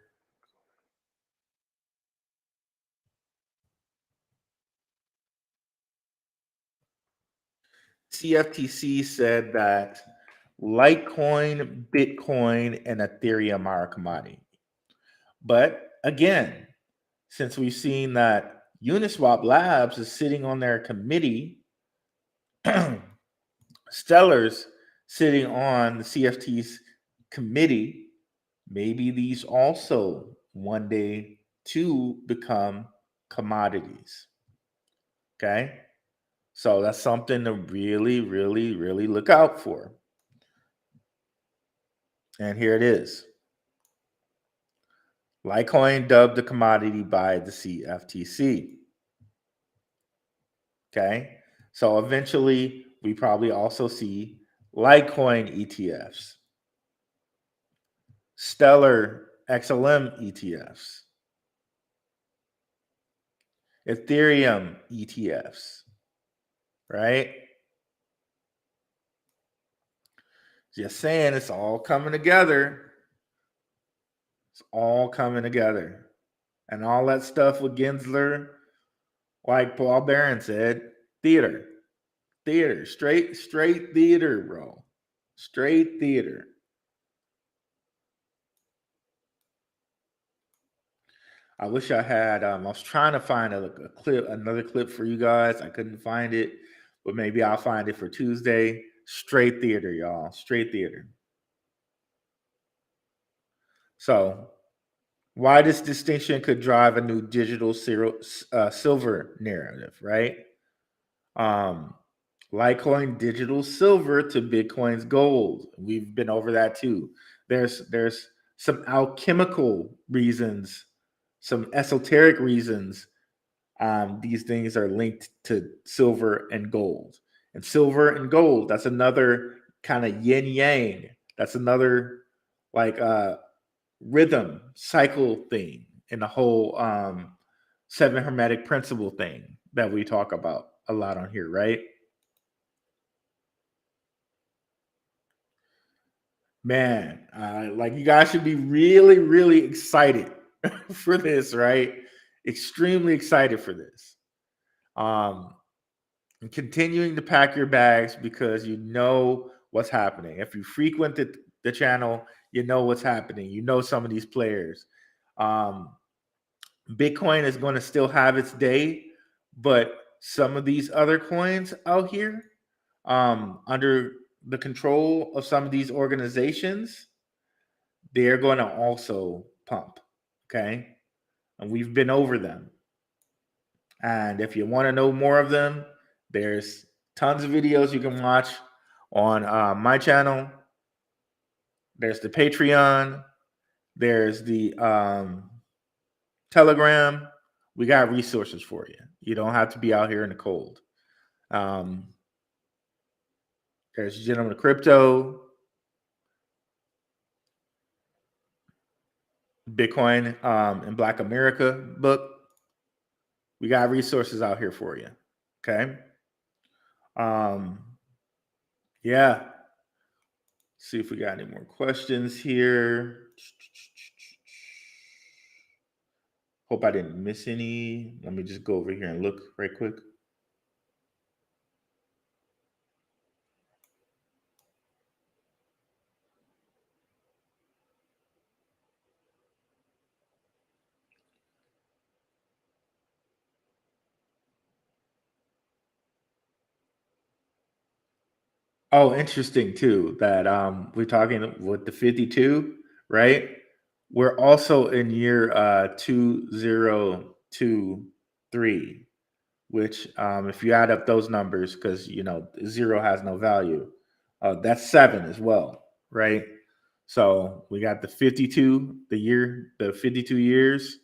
CFTC said that Litecoin, Bitcoin, and Ethereum are a commodity. But again, since we've seen that Uniswap Labs is sitting on their committee, Stellar's sitting on the CFT's committee, maybe these also one day to become commodities. Okay. So that's something to really, really, really look out for. And here it is. Litecoin dubbed a commodity by the CFTC. Okay. So eventually we probably also see Litecoin ETFs, Stellar XLM ETFs, Ethereum ETFs, right? Just saying, it's all coming together. It's all coming together. And all that stuff with Gensler, like Paul Barron said, theater, straight theater, bro. Straight theater. I wish I had. I was trying to find a clip, another clip for you guys. I couldn't find it, but maybe I'll find it for Tuesday. Straight theater, y'all. Straight theater. So, why this distinction could drive a new digital silver narrative, right? Um, Litecoin digital silver to Bitcoin's gold. We've been over that too. There's some alchemical reasons, some esoteric reasons. These things are linked to silver and gold. And silver and gold, that's another kind of yin yang. That's another like rhythm cycle thing in the whole seven hermetic principle thing that we talk about a lot on here, right? Man, like you guys should be really, really excited for this, right? Extremely excited for this. And continuing to pack your bags because you know what's happening. If you frequent the channel, you know what's happening. You know some of these players. Um, Bitcoin is going to still have its day, but some of these other coins out here, under the control of some of these organizations, they're going to also pump. Okay. And we've been over them. And if you want to know more of them, there's tons of videos you can watch on my channel. There's the Patreon. There's the Telegram. We got resources for you. You don't have to be out here in the cold. There's Gentleman Crypto, Bitcoin in Black America book. We got resources out here for you. Okay. Yeah. See if we got any more questions here. Hope I didn't miss any. Let me just go over here and look right quick. Oh, interesting too that we're talking with the 52, right? We're also in year 2023, which if you add up those numbers, because you know zero has no value, that's 7 as well, right? So we got the 52, the 52 years,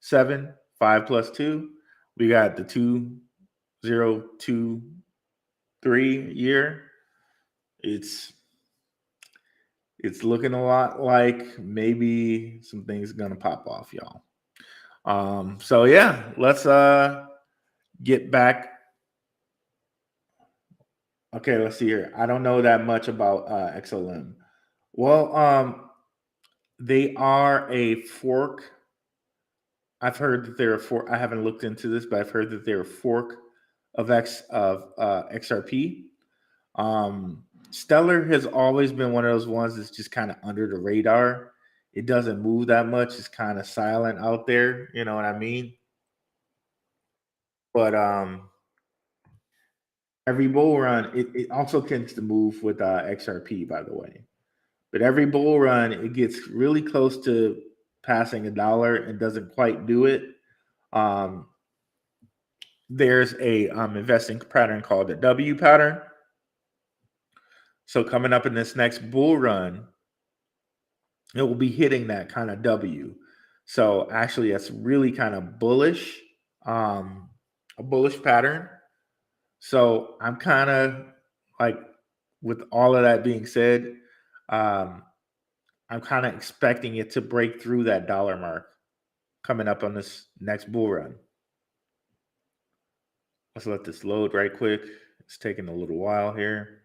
7, 5 plus 2. We got the 2023 year. It's looking a lot like maybe some things gonna pop off, y'all. So yeah, let's get back. Okay, let's see here. I don't know that much about XLM. Well, they are a fork. I've heard that they're a fork. I haven't looked into this, but I've heard that they're a fork of XRP. Stellar has always been one of those ones that's just kind of under the radar. It doesn't move that much. It's kind of silent out there. You know what I mean? But every bull run, it also tends to move with XRP, by the way. But every bull run, it gets really close to passing $1 and doesn't quite do it. Um, there's a investing pattern called the W pattern. So coming up in this next bull run, it will be hitting that kind of W. So actually, that's really kind of bullish, a bullish pattern. So I'm kind of like, with all of that being said, um, I'm kind of expecting it to break through that dollar mark coming up on this next bull run. Let's let this load right quick. It's taking a little while here.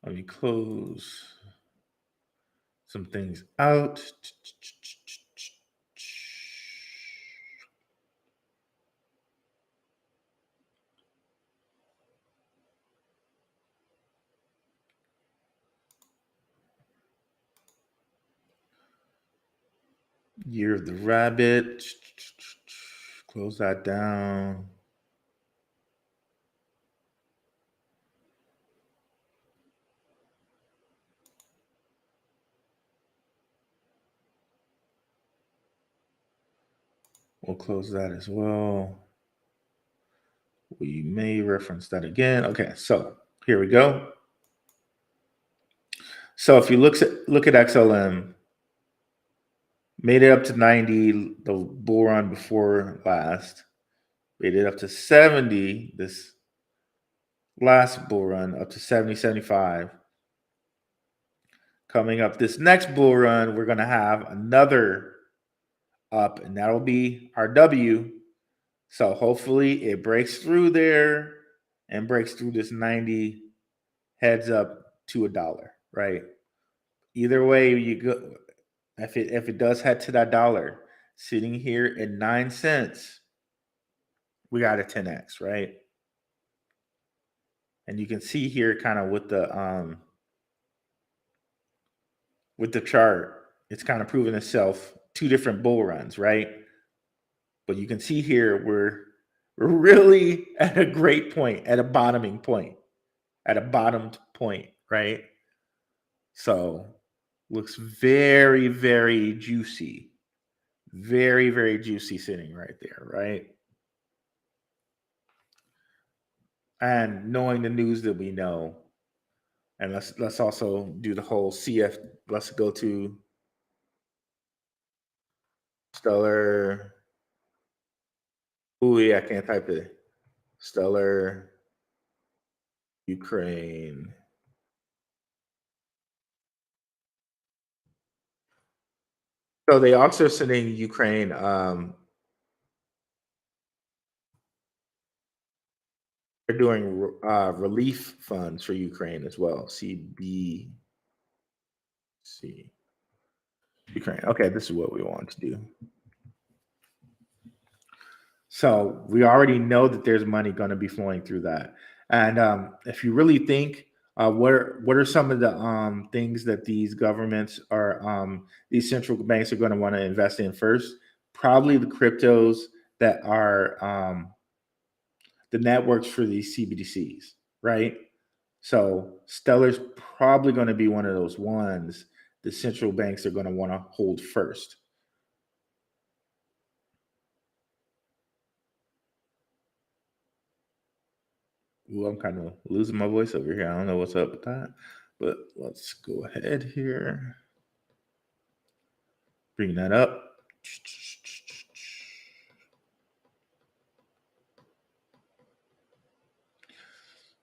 Let me close some things out. Year of the Rabbit. Close that down. We'll close that as well. We may reference that again. Okay, so here we go. So if you look at XLM, made it up to 90 the bull run before last, made it up to 70 this last bull run, up to 70, 75. Coming up this next bull run, we're going to have another up, and that'll be our W. So hopefully it breaks through there and breaks through this 90, heads up to $1, right? Either way you go, if it does head to that dollar, sitting here at 9 cents, we got a 10x, right? And you can see here kind of with the chart, it's kind of proven itself 2 different bull runs, right? But you can see here we're really at a great point, at a bottoming point, at a bottomed point, right? So looks very, very juicy. Very, very juicy sitting right there, right? And knowing the news that we know. And let's also do the whole CF. Let's go to Stellar. Ooh, yeah, I can't type it. Stellar Ukraine. So they also sending Ukraine they're doing relief funds for Ukraine as well. CBC Ukraine. Okay, this is what we want to do. So we already know that there's money going to be flowing through that. And if you really think, what are some of the things that these governments are, these central banks are going to want to invest in first? Probably the cryptos that are the networks for these CBDCs, right? So Stellar's probably going to be one of those ones the central banks are going to want to hold first. Ooh, I'm kind of losing my voice over here. I don't know what's up with that, but let's go ahead here. Bring that up.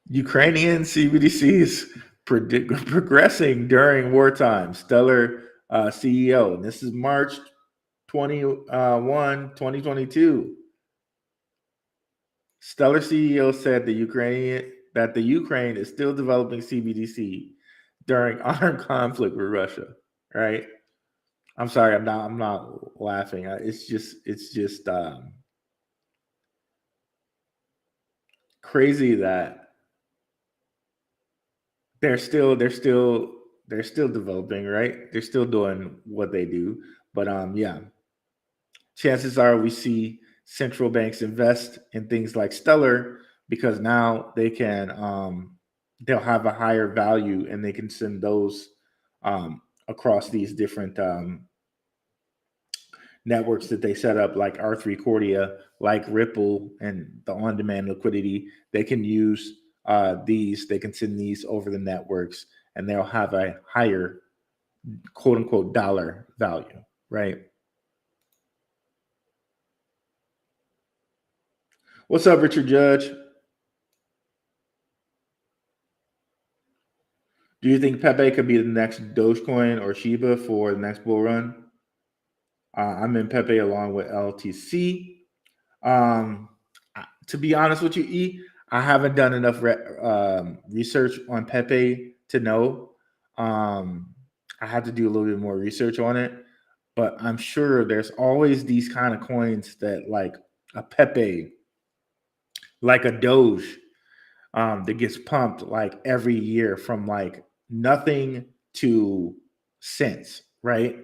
Ukrainian CBDCs progressing during wartime. Stellar CEO. And this is March 21, 2022. Stellar CEO said the Ukraine is still developing CBDC during armed conflict with Russia. Right? I'm sorry, I'm not laughing. It's just crazy that they're still developing, right? They're still doing what they do, but yeah, chances are we see central banks invest in things like Stellar because now they can they'll have a higher value and they can send those across these different networks that they set up, like R3 Cordia, like Ripple, and the on-demand liquidity. They can use these. They can send these over the networks, and they'll have a higher "quote unquote" dollar value, right? What's up, Richard Judge? Do you think Pepe could be the next Dogecoin or Shiba for the next bull run? I'm in Pepe along with LTC. To be honest with you, E, I haven't done enough research on Pepe to know. I have to do a little bit more research on it, but I'm sure there's always these kind of coins that, like a Pepe, like a Doge, that gets pumped like every year from like nothing to cents, right?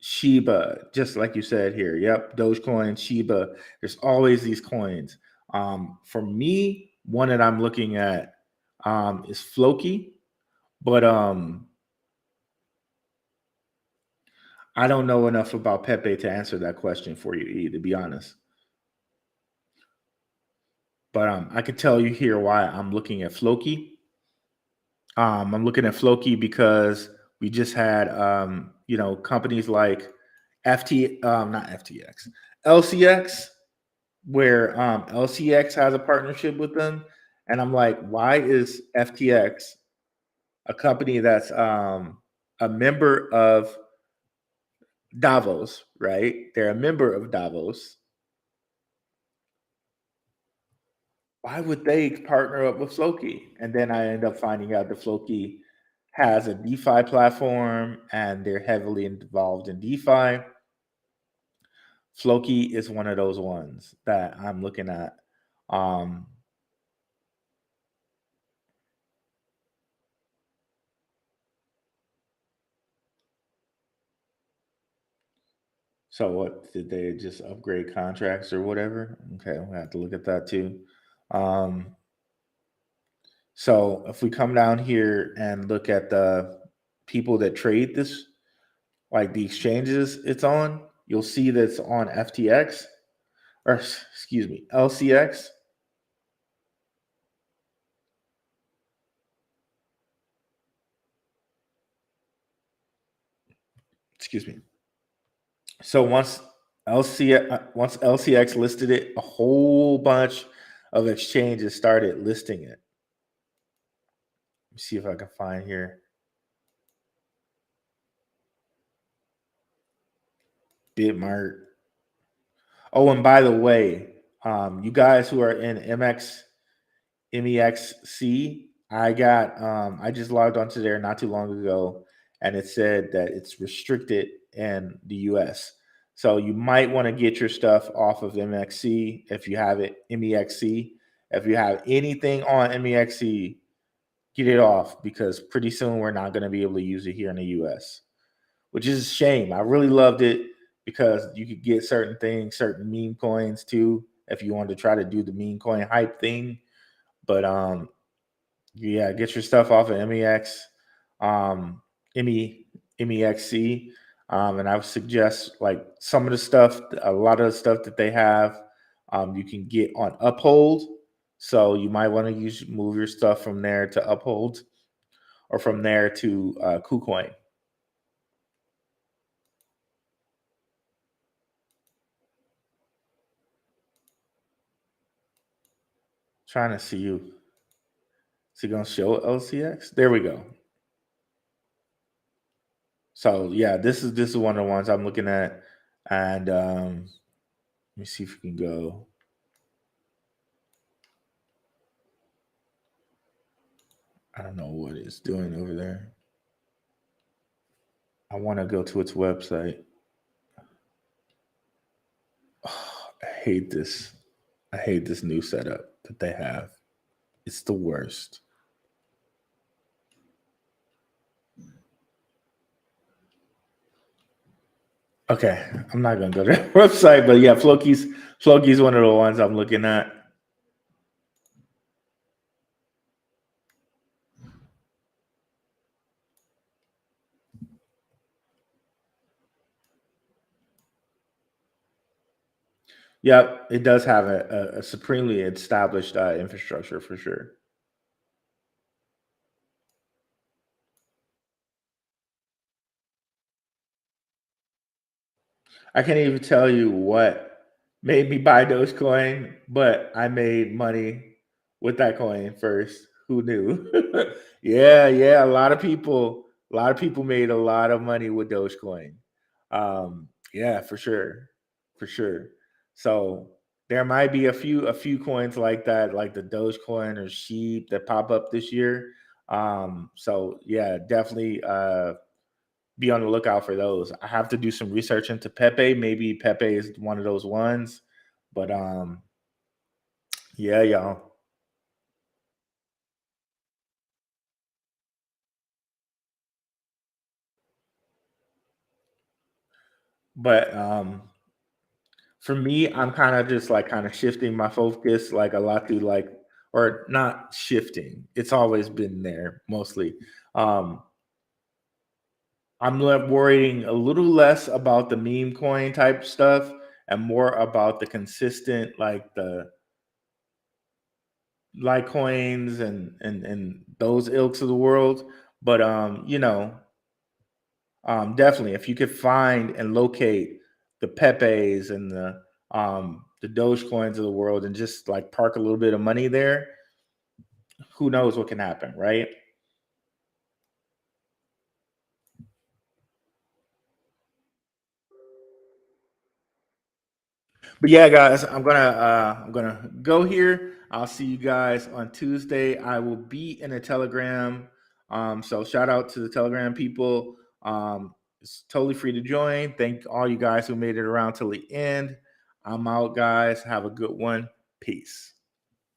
Shiba, just like you said here. Yep, Dogecoin, Shiba. There's always these coins. For me, one that I'm looking at is Floki, but I don't know enough about Pepe to answer that question for you, to be honest. But I can tell you here why I'm looking at Floki. I'm looking at Floki because we just had, companies like not FTX, LCX, where LCX has a partnership with them, and I'm like, why is FTX a company that's a member of Davos, right? They're a member of Davos. Why would they partner up with Floki? And then I end up finding out that Floki has a DeFi platform and they're heavily involved in DeFi. Floki is one of those ones that I'm looking at. Um, so what did they just upgrade contracts or whatever? Okay, we'll have to look at that too. Um, so if we come down here and look at the people that trade this, like the exchanges it's on, you'll see that it's on FTX, or excuse me, LCX. Excuse me. So once LCX listed it, a whole bunch of exchanges started listing it. Let me see if I can find here. Bitmart. Oh, and by the way, you guys who are in MEXC, I just logged onto there not too long ago, and it said that it's restricted in the US. So you might want to get your stuff off of MEXC if you have it, MEXC. If you have anything on MEXC, get it off because pretty soon we're not going to be able to use it here in the US, which is a shame. I really loved it because you could get certain things, certain meme coins too, if you wanted to try to do the meme coin hype thing. But yeah, get your stuff off of MEX, MEXC. And I would suggest like some of the stuff, a lot of the stuff that they have, you can get on Uphold. So you might want to move your stuff from there to Uphold or from there to KuCoin. Trying to see you. Is it gonna show LCX? There we go. So yeah, this is one of the ones I'm looking at, and let me see if we can go. I don't know what it's doing over there. I want to go to its website. Oh, I hate this. I hate this new setup that they have. It's the worst. Okay, I'm not gonna go to their website, but yeah, Floki's one of the ones I'm looking at. Yep, it does have a supremely established infrastructure for sure. I can't even tell you what made me buy Dogecoin, but I made money with that coin first. Who knew? Yeah. A lot of people made a lot of money with Dogecoin. Yeah, for sure. So there might be a few coins like that, like the Dogecoin or Sheep that pop up this year. So yeah, definitely. Be on the lookout for those. I have to do some research into Pepe. Maybe Pepe is one of those ones. But yeah, y'all. But for me, I'm kind of just like kind of shifting my focus like a lot to like, or not shifting. It's always been there mostly. I'm worrying a little less about the meme coin type stuff and more about the consistent, like the Litecoins and those ilks of the world. But definitely if you could find and locate the Pepes and the Dogecoins of the world and just like park a little bit of money there, who knows what can happen, right? But yeah, guys, I'm gonna go here. I'll see you guys on Tuesday. I will be in a Telegram. So shout out to the Telegram people. It's totally free to join. Thank all you guys who made it around till the end. I'm out, guys. Have a good one. Peace.